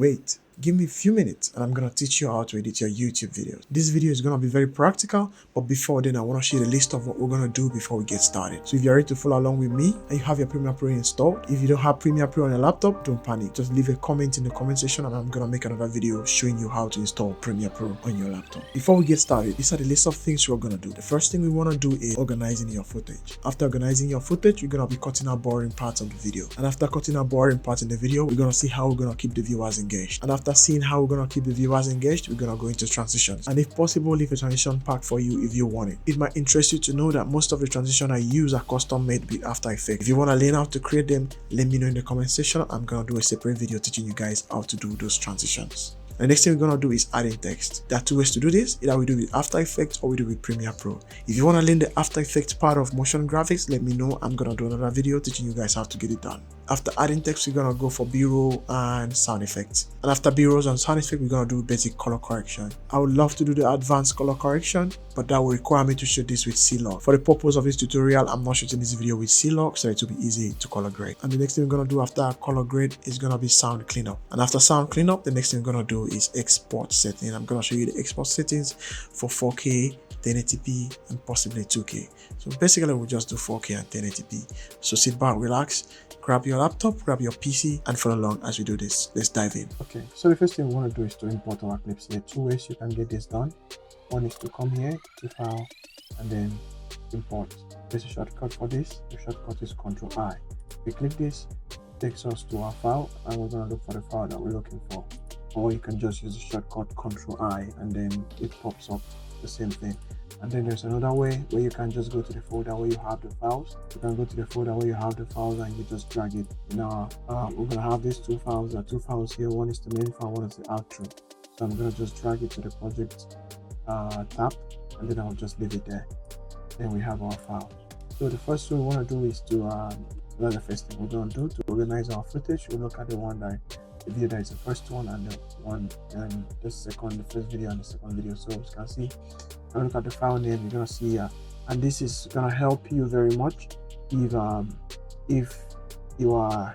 wait. Give me a few minutes and I'm going to teach you how to edit your YouTube videos. This video is going to be very practical, but before then I want to show you the list of what we're going to do before we get started. So if you're ready to follow along with me and you have your Premiere Pro installed, if you don't have Premiere Pro on your laptop, don't panic. Just leave a comment in the comment section and I'm going to make another video showing you how to install Premiere Pro on your laptop. Before we get started, these are the list of things we're going to do. The first thing we want to do is organizing your footage. After organizing your footage, you're going to be cutting out boring parts of the video. And after cutting out boring parts in the video, we're going to see how we're going to keep the viewers engaged. And after seeing how we're going to keep the viewers engaged, we're going to go into transitions. And if possible, leave a transition pack for you if you want it. It might interest you to know that most of the transitions I use are custom made with After Effects. If you want to learn how to create them, let me know in the comment section. I'm going to do a separate video teaching you guys how to do those transitions. The next thing we're going to do is adding text. There are two ways to do this. Either we do it with After Effects or we do it with Premiere Pro. If you want to learn the After Effects part of motion graphics, let me know. I'm going to do another video teaching you guys how to get it done. After adding text, we're going to go for B-roll and sound effects. And after B-rolls and sound effects, we're going to do basic color correction. I would love to do the advanced color correction, but that will require me to shoot this with C-Log. For the purpose of this tutorial, I'm not shooting this video with C-Log, so it will be easy to color grade. And the next thing we're going to do after color grade is going to be sound cleanup. And after sound cleanup, the next thing we're going to do is export setting. I'm going to show you the export settings for 4K, 1080p, and possibly 2K. So basically, we'll just do 4K and 1080p. So sit back, relax, grab your laptop, grab your PC, and follow along as we do this. Let's dive in. Okay, so the first thing we want to do is to import our clips. There are two ways you can get this done. One is to come here to File and then Import. There's a shortcut for this. The shortcut is Ctrl I. We click this, it takes us to our file, and we're going to look for the file that we're looking for. Or you can just use the shortcut Ctrl I and then it pops up the same thing. And then there's another way where you can just go to the folder where you have the files. You can go to the folder where you have the files and you just drag it. Now we're gonna have these two files. There are two files here. One is the main file, one is the outro. So I'm gonna just drag it to the project tab, and then I'll just leave it there. Then we have our file. So the first thing we want to do is to that's the first thing we're gonna do to organize our footage. We'll look at the one that the video that is the first one and the one and the second, the first video and the second video. So as you can see, when you look at the file name, you're gonna see and this is gonna help you very much if you are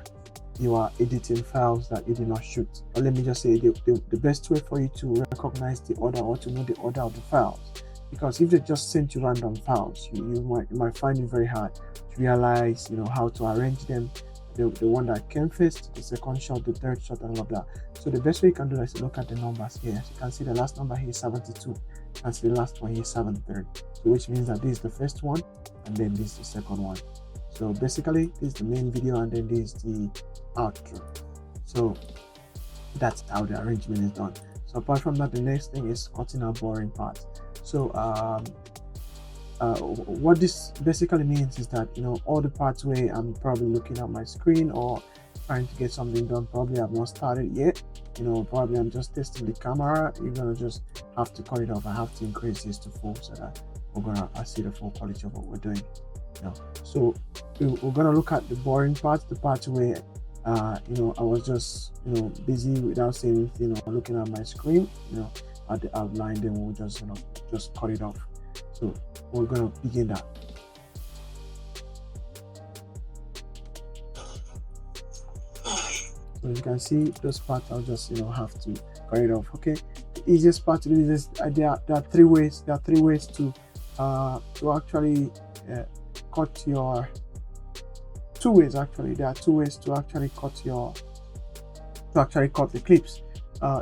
editing files that you did not shoot. Or let me just say the best way for you to recognize the order or to know the order of the files, because if they just sent you random files, you might find it very hard to realize how to arrange them. The one that came first, the second shot, the third shot, and blah blah. So the best way you can do is to look at the numbers here. As you can see, the last number here is 72, and the last one here is 73. So which means that this is the first one, and then this is the second one. So basically, this is the main video, and then this is the outro. So that's how the arrangement is done. So apart from that, the next thing is cutting out boring parts. So what this basically means is that all the parts where I'm probably looking at my screen or trying to get something done, probably I've not started yet, probably I'm just testing the camera, you're gonna just have to cut it off. I have to increase this to full so that we're gonna see the full quality of what we're doing. So we're gonna look at the boring parts, the parts where I was just busy without saying anything or looking at my screen, at the outline. Then we'll just cut it off. So we're going to begin that. So you can see those parts, I'll just have to cut it off. Okay, the easiest part to do is there are three ways. There are three ways to actually cut your. Two ways actually. There are two ways to actually cut the clips.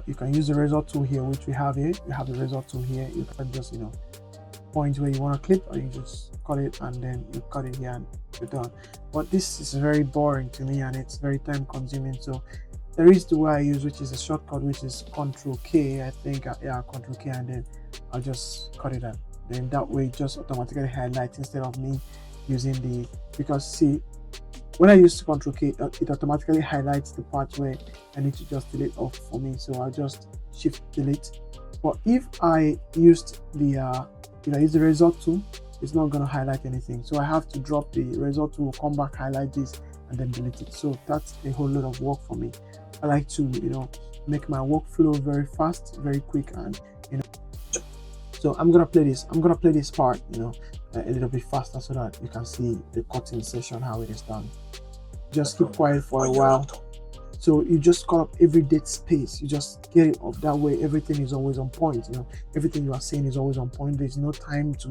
You can use the razor tool here, which we have here. You have the razor tool here. You can just point where you want to clip, or you just cut it and then you cut it here and you're done. But this is very boring to me and it's very time consuming. So there is the way I use, which is a shortcut, which is Ctrl K, I think. Yeah, Ctrl K, and then I'll just cut it out. Then that way it just automatically highlights instead of me using because see, when I use Ctrl K, it automatically highlights the part where I need to just delete off for me. So I'll just shift delete. But if I used use the razor tool, it's not going to highlight anything. So I have to drop the razor tool, come back, highlight this, and then delete it. So that's a whole lot of work for me. I like to make my workflow very fast, very quick, and so I'm gonna play this part a little bit faster so that you can see the cutting session, how it is done. Just keep quiet for a while So you just cut up every dead space. You just get it off. That way everything is always on point. Everything you are saying is always on point. There's no time to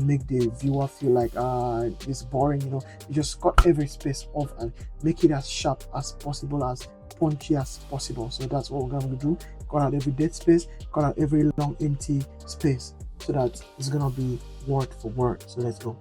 make the viewer feel like it's boring. You just cut every space off and make it as sharp as possible, as punchy as possible. So that's what we're going to do. Cut out every dead space, cut out every long empty space, so that it's gonna be word for word. So let's go.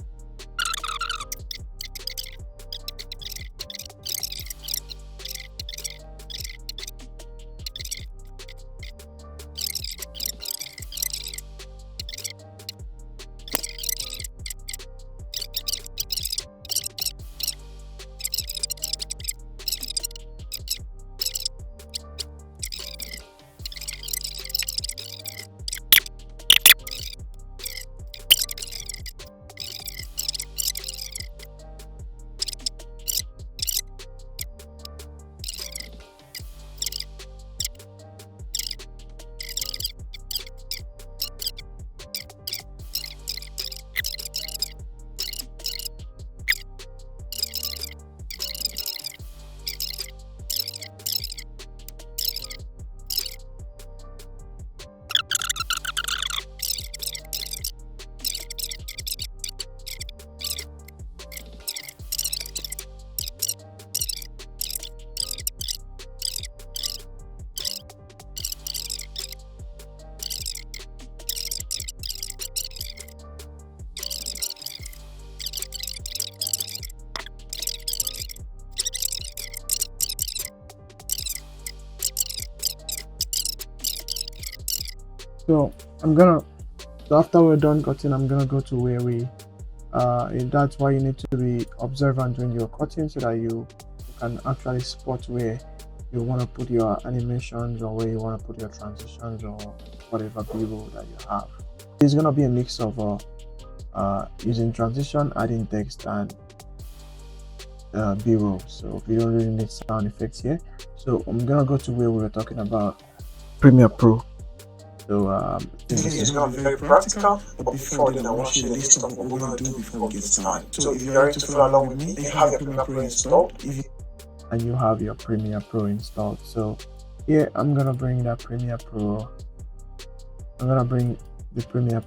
So after we're done cutting, I'm gonna go to where we and that's why you need to be observant when you're cutting, so that you can actually spot where you want to put your animations, or where you want to put your transitions, or whatever b-roll that you have. It's gonna be a mix of using transition, adding text, and b-roll. So we don't really need sound effects here. So I'm gonna go to where we were talking about Premiere Pro. So this is going to be very practical, but before then I want to share a list of what we're going to do before we get started. So if you're ready to follow along with me, and you have your Premiere Pro installed, and you have your Premiere Pro installed. So here I'm going to bring that Premiere Pro. I'm going to bring the Premiere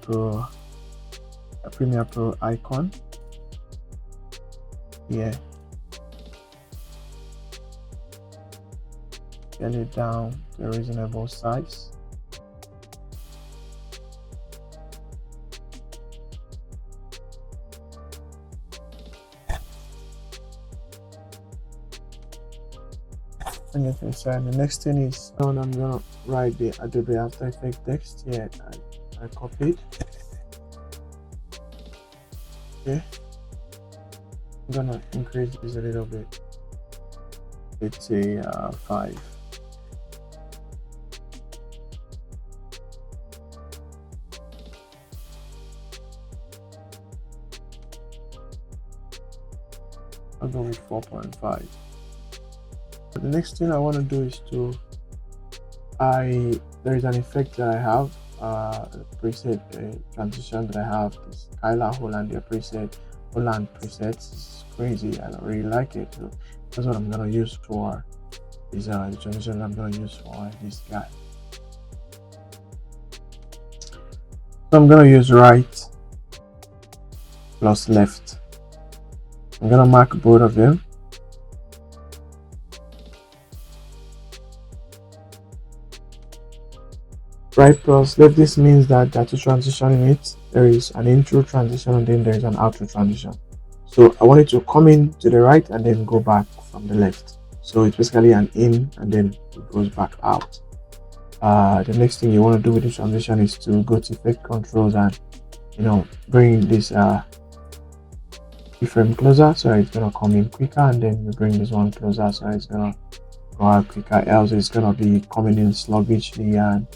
Pro icon here. Get it down to a reasonable size. And the next thing is, I'm gonna write the Adobe After Effects text here. I copied. Okay, I'm gonna increase this a little bit. Let's say 5. I'll go with 4.5. The next thing I want to do is there is an effect that I have, a preset transition that I have, this Kyla Hollandia preset, Holland presets. It's crazy. I don't really like it. So that's what I'm gonna use for this the transition I'm gonna use for this guy. So I'm gonna use right plus left. I'm gonna mark both of them. Right plus left, this means that to transition in it, there is an intro transition and then there is an outro transition. So I want it to come in to the right and then go back from the left. So it's basically an in and then it goes back out. The next thing you want to do with the transition is to go to effect controls and bring this keyframe closer, so it's gonna come in quicker, and then you bring this one closer so it's gonna go out quicker, else it's gonna be coming in sluggishly and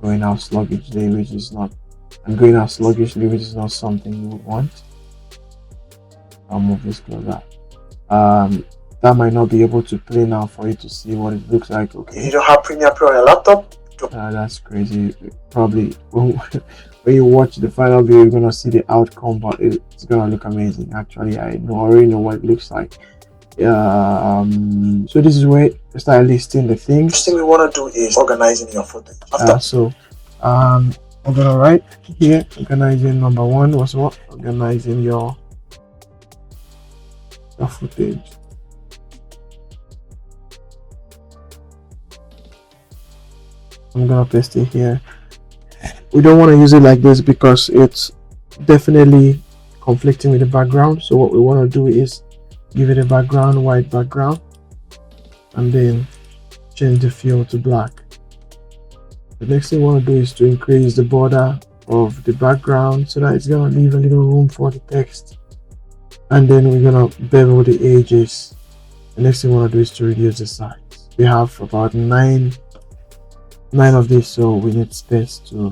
going out sluggishly, which is not something you would want. I'll move this closer. That might not be able to play now for you to see what it looks like. Okay, you don't have Premiere Pro on your laptop? That's crazy. Probably when you watch the final video, you're gonna see the outcome, but it's gonna look amazing. Actually, I already know what it looks like. So this is where I start listing the things. First thing we want to do is organizing your footage. I'm gonna write here organizing number one was what? Organizing your footage. I'm gonna paste it here. We don't want to use it like this because it's definitely conflicting with the background. So what we want to do is give it a background, white background, and then change the fill to black. The next thing we want to do is to increase the border of the background so that it's going to leave a little room for the text. And then we're going to bevel the edges. The next thing we want to do is to reduce the size. We have about nine of these, so we need space to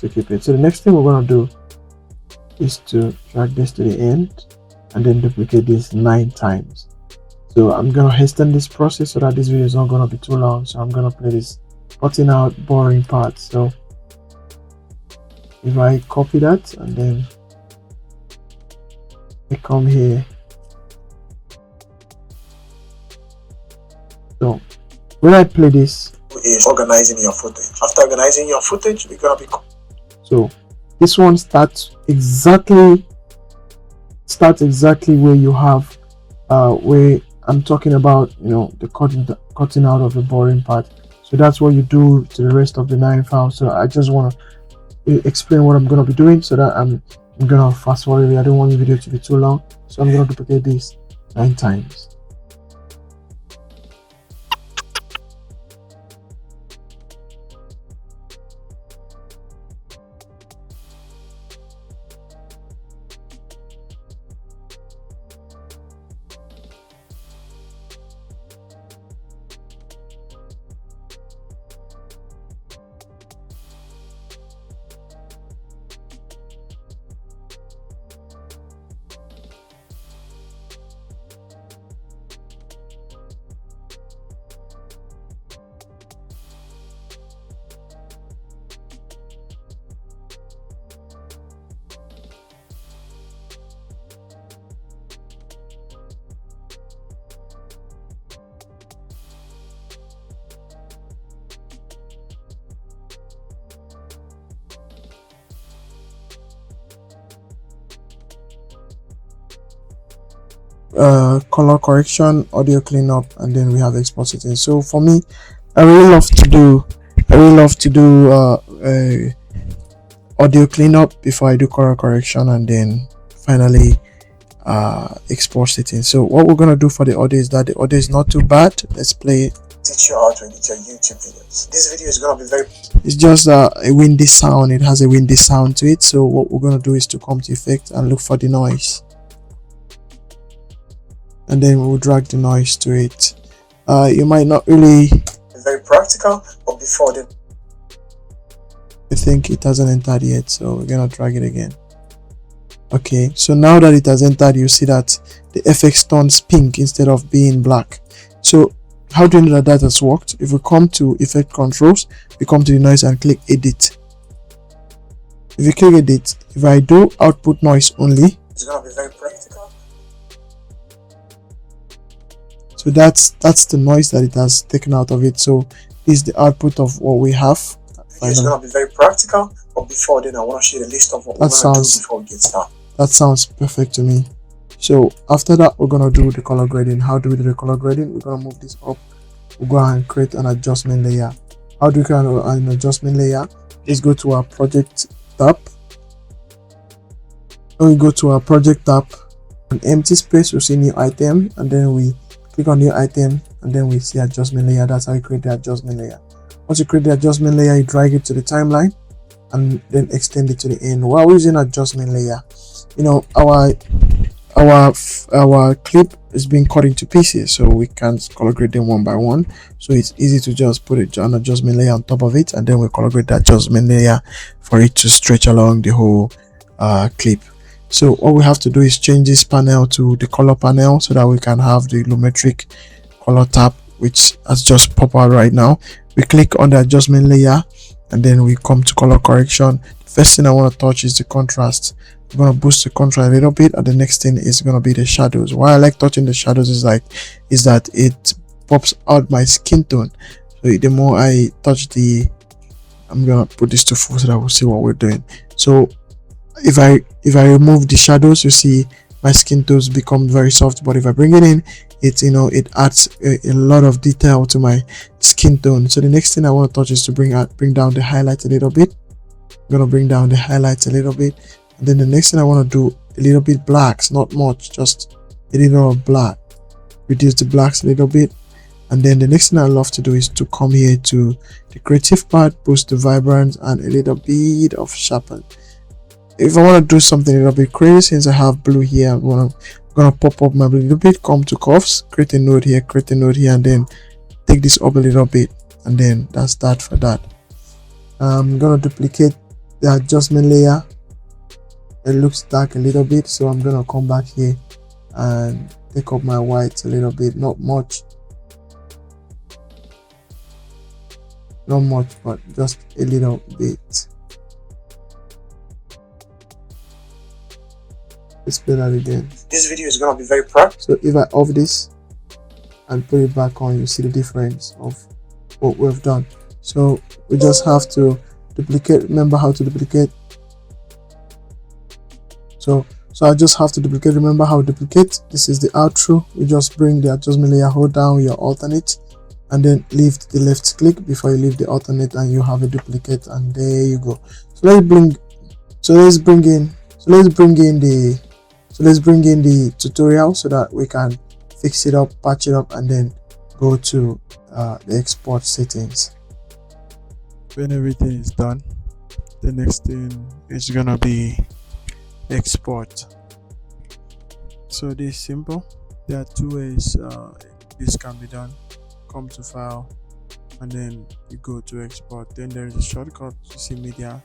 keep it. So the next thing we're going to do is to drag this to the end and then duplicate this 9 times. So I'm going to hasten this process so that this video is not going to be too long. So I'm going to play this cutting out boring parts. So if I copy that and then I come here, so when I play this is organizing your footage. After organizing your footage, we're gonna be so this one starts exactly where you have where I'm talking about, you know, the cutting out of the boring part. So that's what you do to the rest of the 9 files. So I just want to explain what I'm going to be doing so that I'm going to fast forward. I don't want the video to be too long, so I'm going to duplicate this 9 times. Color correction, audio cleanup, and then we have export settings. So for me, I really love to do audio cleanup before I do color correction, and then finally export settings. So what we're gonna do for the audio is that the audio is not too bad. Let's play it. Teach you how to edit your YouTube videos. This video is gonna be it's just a windy sound. It has a windy sound to it. So what we're gonna do is to come to effect and look for the noise, and then we'll drag the noise to it. You might not really very practical, but before then I think it hasn't entered yet, so we're gonna drag it again. Okay, so now that it has entered, you see that the FX turns pink instead of being black. So how do you know that has worked? If we come to effect controls, we come to the noise and click edit. If you click edit, if I do output noise only, it's gonna be very practical. So that's the noise that it has taken out of it. So this is the output of what we have. It's gonna be very practical, but before then I want to show you the list of what we're gonna do before we get started. That sounds perfect to me. So after that, we're gonna do the color grading. How do we do the color grading? We're gonna move this up. We'll go and create an adjustment layer. How do we create an adjustment layer? Let's go to our project tab. When we go to our project tab, an empty space, we'll see new item, and then we click on new item, and then we see adjustment layer. That's how you create the adjustment layer. Once you create the adjustment layer, you drag it to the timeline and then extend it to the end. While we're using adjustment layer, you know, our clip is being cut into pieces, so we can't color grade them one by one. So it's easy to just put an adjustment layer on top of it, and then we color grade the adjustment layer for it to stretch along the whole clip. So what we have to do is change this panel to the color panel so that we can have the lumetric color tab, which has just popped out right now. We click on the adjustment layer and then we come to color correction. First thing I want to touch is the contrast. I'm going to boost the contrast a little bit, and the next thing is going to be the shadows. Why I like touching the shadows is that it pops out my skin tone. So the more I touch I'm gonna put this to full so that we'll see what we're doing. So if I remove the shadows, you see my skin tones become very soft, but if I bring it in, it adds a lot of detail to my skin tone. So the next thing I want to touch is to bring down the highlights a little bit. I'm gonna bring down the highlights a little bit, and then the next thing I want to do a little bit blacks, not much, just a little of black. Reduce the blacks a little bit, and then the next thing I love to do is to come here to the creative part, boost the vibrance and a little bit of sharpen. If I want to do something a little bit crazy, since I have blue here, I'm gonna pop up my blue a little bit, come to curves, create a node here, and then take this up a little bit, and then that's that for that. I'm gonna duplicate the adjustment layer. It looks dark a little bit, so I'm gonna come back here and take up my whites a little bit, not much, but just a little bit. Let's play that again. This video is gonna be very proud. So if I off this and put it back on, you see the difference of what we've done. So we just have to duplicate. Remember how to duplicate. So I just have to duplicate. Remember how to duplicate. This is the outro. You just bring the adjustment layer, hold down your alternate, and then leave the left click before you leave the alternate, and you have a duplicate, and there you go. So let's bring in the tutorial so that we can fix it up, patch it up, and then go to the export settings. When everything is done, the next thing is gonna be export. So this is simple. There are two ways this can be done. Come to file, and then you go to export. Then there is a shortcut. You see media,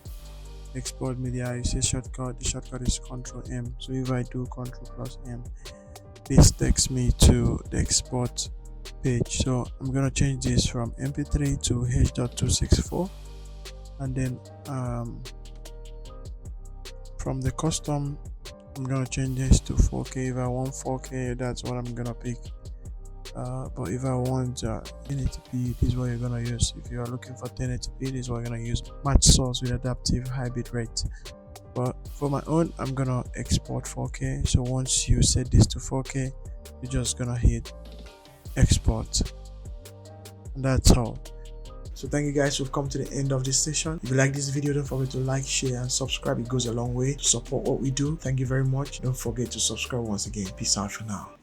export media, you see shortcut. The shortcut is Ctrl M. So if I do Ctrl+M, this takes me to the export page. So I'm gonna change this from mp3 to h.264, and then from the custom, I'm gonna change this to 4K. If I want 4K, that's what I'm gonna pick. But if I want 1080p, this is what you're gonna use. If you are looking for 1080p, this is what you're gonna use. Match source with adaptive high bit rate. But for my own, I'm gonna export 4K. So once you set this to 4K, you're just gonna hit export, and that's all. So thank you guys, we've come to the end of this session. If you like this video, don't forget to like, share, and subscribe. It goes a long way to support what we do. Thank you very much. Don't forget to subscribe once again. Peace out for now.